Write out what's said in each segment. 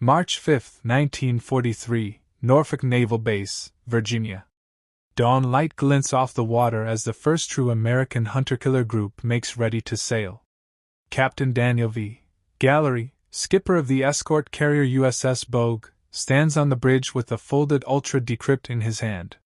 March 5, 1943, Norfolk Naval Base, Virginia. Dawn light glints off the water as the first true American hunter-killer group makes ready to sail. Captain Daniel V. Gallery, skipper of the escort carrier USS Bogue, stands on the bridge with a folded ultra-decrypt in his hand.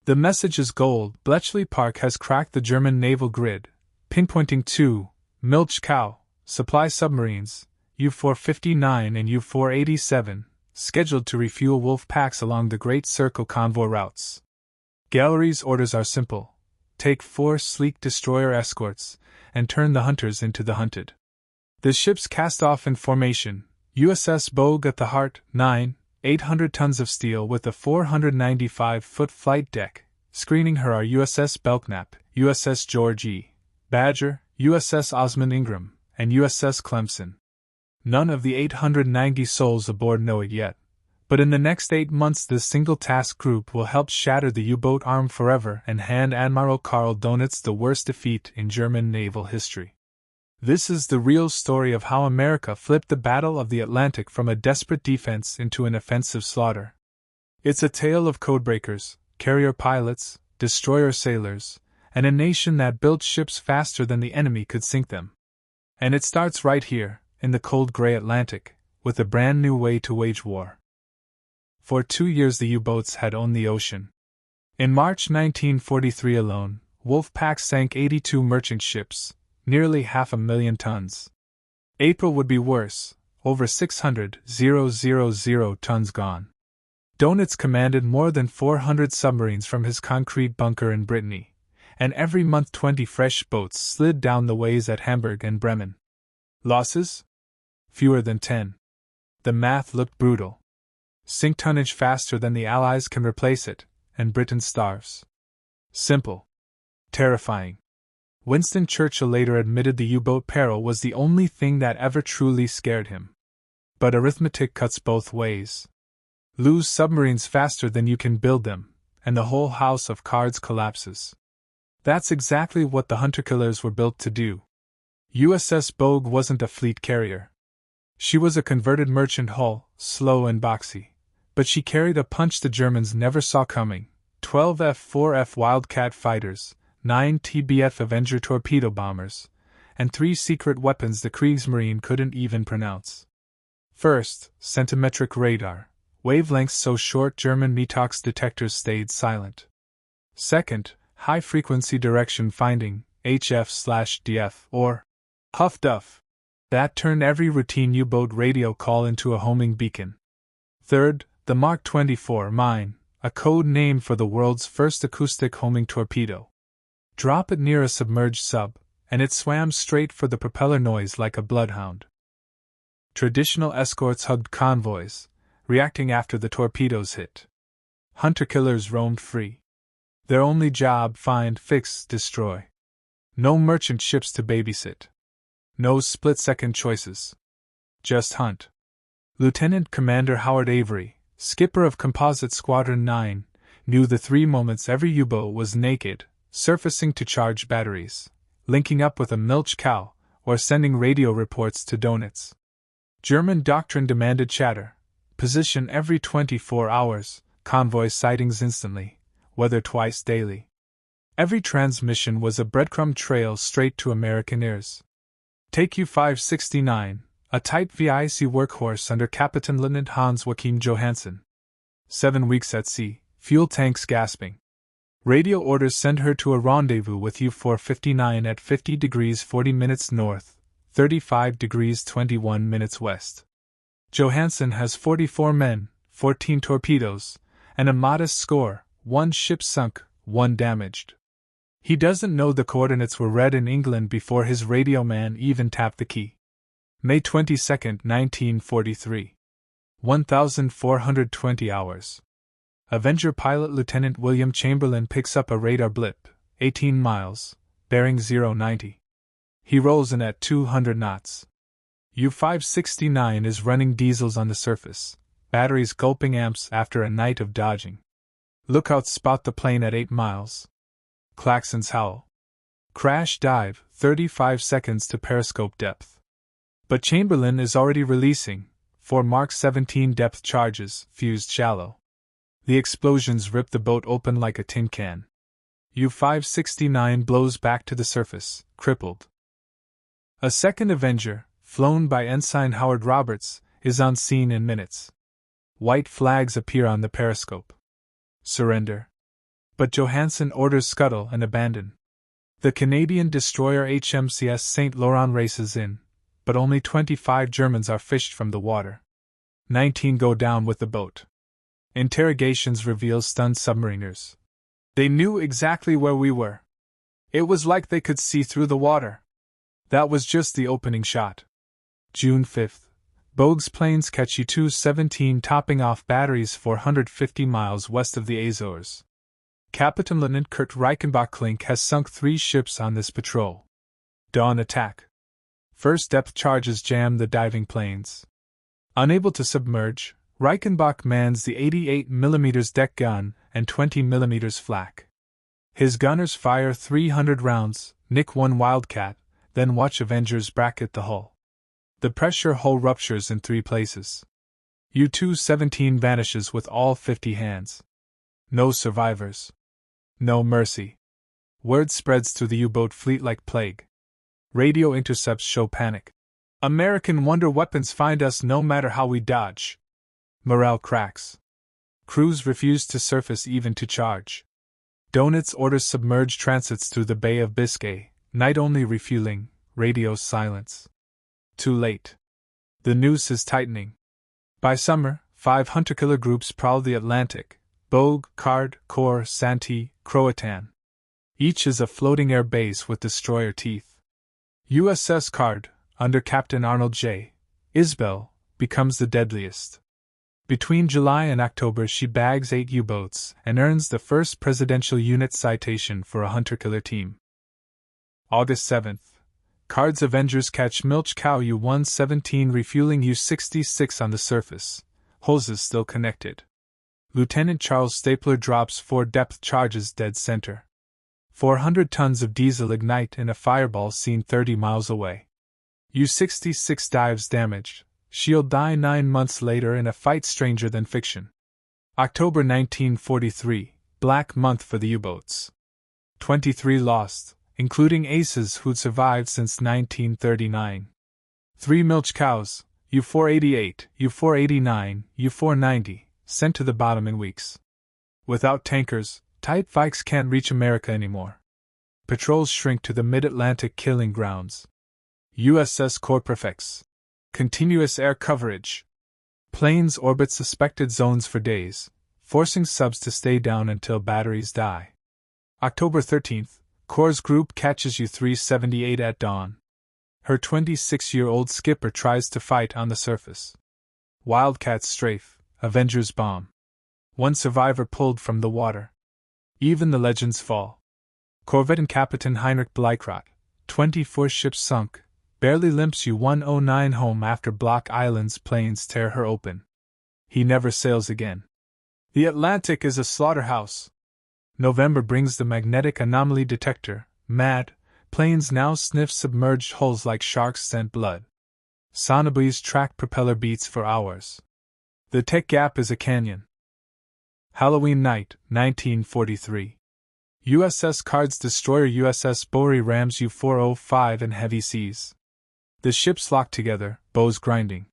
The message is gold. Bletchley Park has cracked the German naval grid, pinpointing two milch cow supply submarines, U-459 and U-487, scheduled to refuel wolfpacks along the Great Circle convoy routes. Gallery's orders are simple: take 4 sleek destroyer escorts and turn the hunters into the hunted. The ships cast off in formation, USS Bogue at the heart, 800 tons of steel with a 495-foot flight deck. Screening her are USS Belknap, USS George E. Badger, USS Osmond Ingram, and USS Clemson. None of the 890 souls aboard know it yet, but in the next 8 months this single task group will help shatter the U-boat arm forever and hand Admiral Karl Donitz the worst defeat in German naval history. This is the real story of how America flipped the Battle of the Atlantic from a desperate defense into an offensive slaughter. It's a tale of codebreakers, carrier pilots, destroyer sailors, and a nation that built ships faster than the enemy could sink them. And it starts right here, in the cold gray Atlantic, with a brand new way to wage war. For 2 years the U-boats had owned the ocean. In March 1943 alone, wolfpacks sank 82 merchant ships, nearly 500,000 tons. April would be worse, over 600,000 tons gone. Donitz commanded more than 400 submarines from his concrete bunker in Brittany, and every month 20 fresh boats slid down the ways at Hamburg and Bremen. Losses? Fewer than 10. The math looked brutal. Sink tonnage faster than the Allies can replace it, and Britain starves. Simple. Terrifying. Winston Churchill later admitted the U-boat peril was the only thing that ever truly scared him. But arithmetic cuts both ways. Lose submarines faster than you can build them, and the whole house of cards collapses. That's exactly what the hunter-killers were built to do. USS Bogue wasn't a fleet carrier. She was a converted merchant hull, slow and boxy, but she carried a punch the Germans never saw coming: 12 F-4F Wildcat fighters, 9 TBF Avenger torpedo bombers, and 3 secret weapons the Kriegsmarine couldn't even pronounce. First, centimetric radar, wavelengths so short German Metox detectors stayed silent. Second, high-frequency direction finding, HF/DF, or Huff-Duff. That turned every routine U-boat radio call into a homing beacon. Third, the Mark 24 mine, a code name for the world's first acoustic homing torpedo. Drop it near a submerged sub, and it swam straight for the propeller noise like a bloodhound. Traditional escorts hugged convoys, reacting after the torpedoes hit. Hunter-killers roamed free. Their only job: find, fix, destroy. No merchant ships to babysit. No split-second choices. Just hunt. Lieutenant Commander Howard Avery, skipper of Composite Squadron 9, knew the 3 moments every U-boat was naked: surfacing to charge batteries, linking up with a milch cow, or sending radio reports to Donitz. German doctrine demanded chatter: position every 24 hours, convoy sightings instantly, weather twice daily. Every transmission was a breadcrumb trail straight to American ears. Take U-569, a Type VIC workhorse under Captain Lieutenant Hans Joachim Johansen. 7 weeks at sea, fuel tanks gasping. Radio orders send her to a rendezvous with U-459 at 50 degrees 40 minutes north, 35 degrees 21 minutes west. Johansen has 44 men, 14 torpedoes, and a modest score: 1 ship sunk, 1 damaged. He doesn't know the coordinates were read in England before his radio man even tapped the key. May 22, 1943. 1,420 hours. Avenger pilot Lieutenant William Chamberlain picks up a radar blip, 18 miles, bearing 090. He rolls in at 200 knots. U-569 is running diesels on the surface, batteries gulping amps after a night of dodging. Lookouts spot the plane at 8 miles. Klaxons howl. Crash dive, 35 seconds to periscope depth. But Chamberlain is already releasing 4 Mark 17 depth charges, fused shallow. The explosions rip the boat open like a tin can. U-569 blows back to the surface, crippled. A second Avenger, flown by Ensign Howard Roberts, is on scene in minutes. White flags appear on the periscope. Surrender. But Johansen orders scuttle and abandon. The Canadian destroyer HMCS St. Laurent races in, but only 25 Germans are fished from the water. 19 go down with the boat. Interrogations reveal stunned submariners. They knew exactly where we were. It was like they could see through the water. That was just the opening shot. June 5th. Bogue's planes catch U-217 topping off batteries 450 miles west of the Azores. Captain Lieutenant Kurt Reichenbach-Klink has sunk 3 ships on this patrol. Dawn attack. First depth charges jam the diving planes. Unable to submerge, Reichenbach mans the 88mm deck gun and 20mm flak. His gunners fire 300 rounds, nick 1 Wildcat, then watch Avengers bracket the hull. The pressure hull ruptures in 3 places. U-217 vanishes with all 50 hands. No survivors. No mercy. Word spreads through the U-boat fleet like plague. Radio intercepts show panic. American wonder weapons find us no matter how we dodge. Morale cracks. Crews refuse to surface even to charge. Donitz orders submerged transits through the Bay of Biscay, night-only refueling, radio silence. Too late. The noose is tightening. By summer, 5 hunter-killer groups prowl the Atlantic: Bogue, Card, Kor, Santee, Croatan. Each is a floating air base with destroyer teeth. USS Card, under Captain Arnold J. Isbell, becomes the deadliest. Between July and October she bags 8 U-boats and earns the first Presidential Unit citation for a hunter-killer team. August 7th. Card's Avengers catch Milch Cow U-117 refueling U-66 on the surface, hoses still connected. Lieutenant Charles Stapler drops 4 depth charges dead center. 400 tons of diesel ignite in a fireball seen 30 miles away. U-66 dives damaged. She'll die 9 months later in a fight stranger than fiction. October 1943, black month for the U-boats. 23 lost, including aces who'd survived since 1939. 3 Milch Cows, U-488, U-489, U-490, sent to the bottom in weeks. Without tankers, Type Vikes can't reach America anymore. Patrols shrink to the mid-Atlantic killing grounds. USS Corps Prefects. Continuous air coverage. Planes orbit suspected zones for days, forcing subs to stay down until batteries die. October 13th, Corps group catches U-378 at dawn. Her 26-year-old skipper tries to fight on the surface. Wildcats strafe, Avengers bomb. 1 survivor pulled from the water. Even the legends fall. Corvette and Captain Heinrich Bleikrot, 24 ships sunk, barely limps U-109 home after Block Island's planes tear her open. He never sails again. The Atlantic is a slaughterhouse. November brings the magnetic anomaly detector, MAD. Planes now sniff submerged hulls like sharks scent blood. Sonobuoys track propeller beats for hours. The tech gap is a canyon. Halloween night, 1943. USS Card's destroyer USS Bowery rams U-405 in heavy seas. The ships lock together, bows grinding.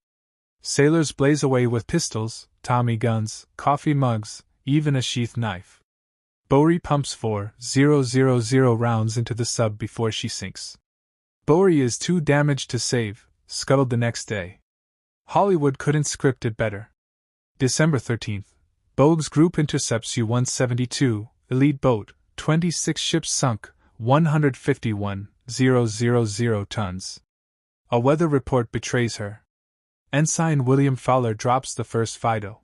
Sailors blaze away with pistols, Tommy guns, coffee mugs, even a sheath knife. Bowery pumps 4,000 rounds into the sub before she sinks. Bowery is too damaged to save, scuttled the next day. Hollywood couldn't script it better. December 13th. Bogue's group intercepts U-172, elite boat, 26 ships sunk, 151,000 tons. A weather report betrays her. Ensign William Fowler drops the first Fido.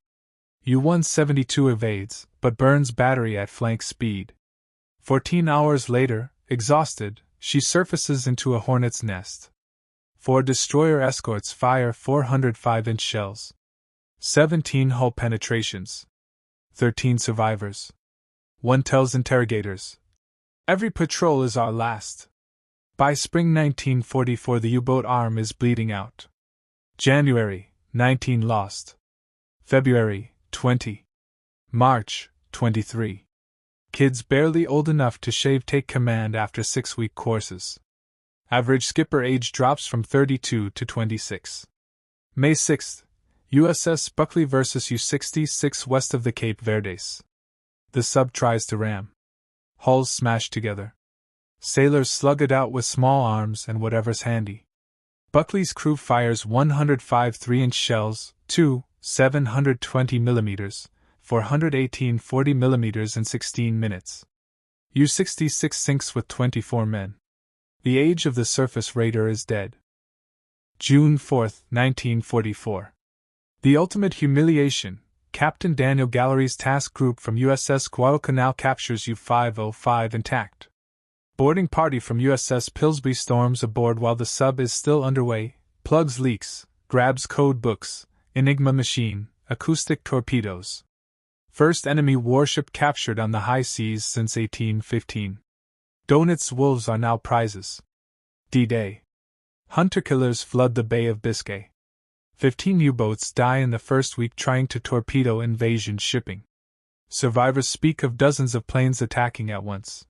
U-172 evades, but burns battery at flank speed. 14 hours later, exhausted, she surfaces into a hornet's nest. 4 destroyer escorts fire 405-inch shells. 17 hull penetrations. 13 survivors. 1 tells interrogators, "Every patrol is our last." By spring 1944 the U-boat arm is bleeding out. January 19 lost. February, 20. March, 23. Kids barely old enough to shave take command after 6-week courses. Average skipper age drops from 32 to 26. May 6. USS Buckley vs U-66 west of the Cape Verdes. The sub tries to ram. Hulls smash together. Sailors slug it out with small arms and whatever's handy. Buckley's crew fires 105 3-inch shells, 2 720mm, 418 40mm in 16 minutes. U-66 sinks with 24 men. The age of the surface raider is dead. June 4, 1944. The ultimate humiliation. Captain Daniel Gallery's task group from USS Guadalcanal captures U-505 intact. Boarding party from USS Pillsbury storms aboard while the sub is still underway, plugs leaks, grabs code books, Enigma machine, acoustic torpedoes. First enemy warship captured on the high seas since 1815. Donit's wolves are now prizes. D-Day. Hunter-killers flood the Bay of Biscay. 15 U-boats die in the first week trying to torpedo invasion shipping. Survivors speak of dozens of planes attacking at once.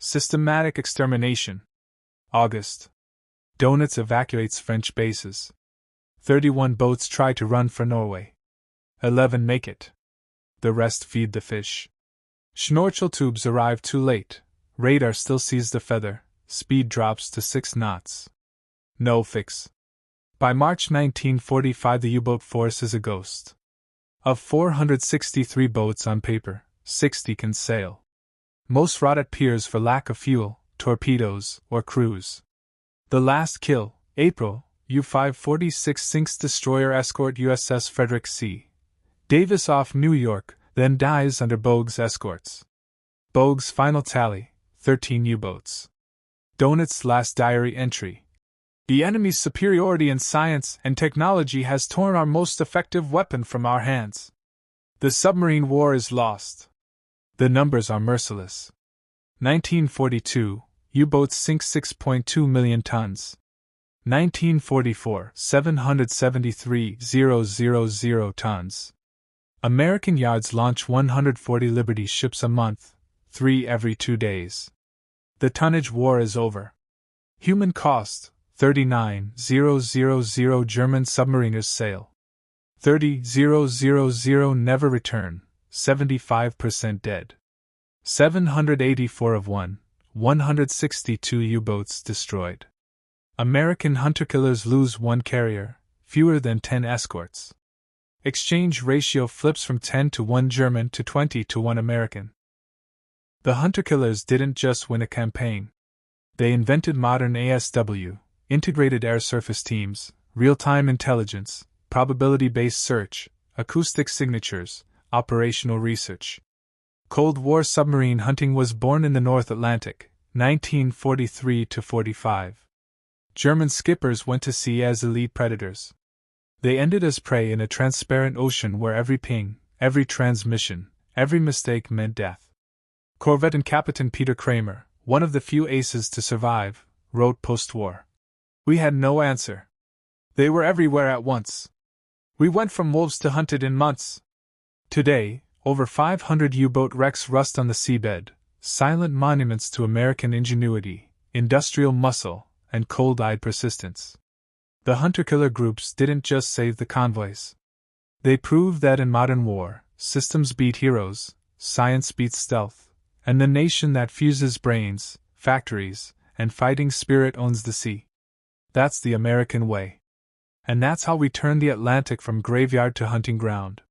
Systematic extermination. August. Donitz evacuates French bases. 31 boats try to run for Norway. 11 make it. The rest feed the fish. Schnorchel tubes arrive too late. Radar still sees the feather. Speed drops to 6 knots. No fix. By March 1945, the U-boat force is a ghost. Of 463 boats on paper, 60 can sail. Most rot at piers for lack of fuel, torpedoes, or crews. The last kill, April, U-546 sinks destroyer escort USS Frederick C. Davis off New York, then dies under Bogue's escorts. Bogue's final tally, 13 U-boats. Donit's last diary entry. The enemy's superiority in science and technology has torn our most effective weapon from our hands. The submarine war is lost. The numbers are merciless. 1942, U-boats sink 6.2 million tons. 1944, 773,000 tons. American yards launch 140 Liberty ships a month, 3 every 2 days. The tonnage war is over. Human cost, 39,000 German submariners sail. 30,000 never return, 75% dead. 784 of 162 U-boats destroyed. American hunter-killers lose 1 carrier, fewer than 10 escorts. Exchange ratio flips from 10 to 1 German to 20 to 1 American. The hunter-killers didn't just win a campaign. They invented modern ASW, integrated air-surface teams, real-time intelligence, probability-based search, acoustic signatures, operational research. Cold War submarine hunting was born in the North Atlantic, 1943–45. German skippers went to sea as elite predators. They ended as prey in a transparent ocean where every ping, every transmission, every mistake meant death. Corvette and Captain Peter Kramer, one of the few aces to survive, wrote post-war. We had no answer. They were everywhere at once. We went from wolves to hunted in months. Today, over 500 U-boat wrecks rust on the seabed, silent monuments to American ingenuity, industrial muscle, and cold-eyed persistence. The hunter-killer groups didn't just save the convoys. They proved that in modern war, systems beat heroes, science beats stealth, and the nation that fuses brains, factories, and fighting spirit owns the sea. That's the American way. And that's how we turn the Atlantic from graveyard to hunting ground.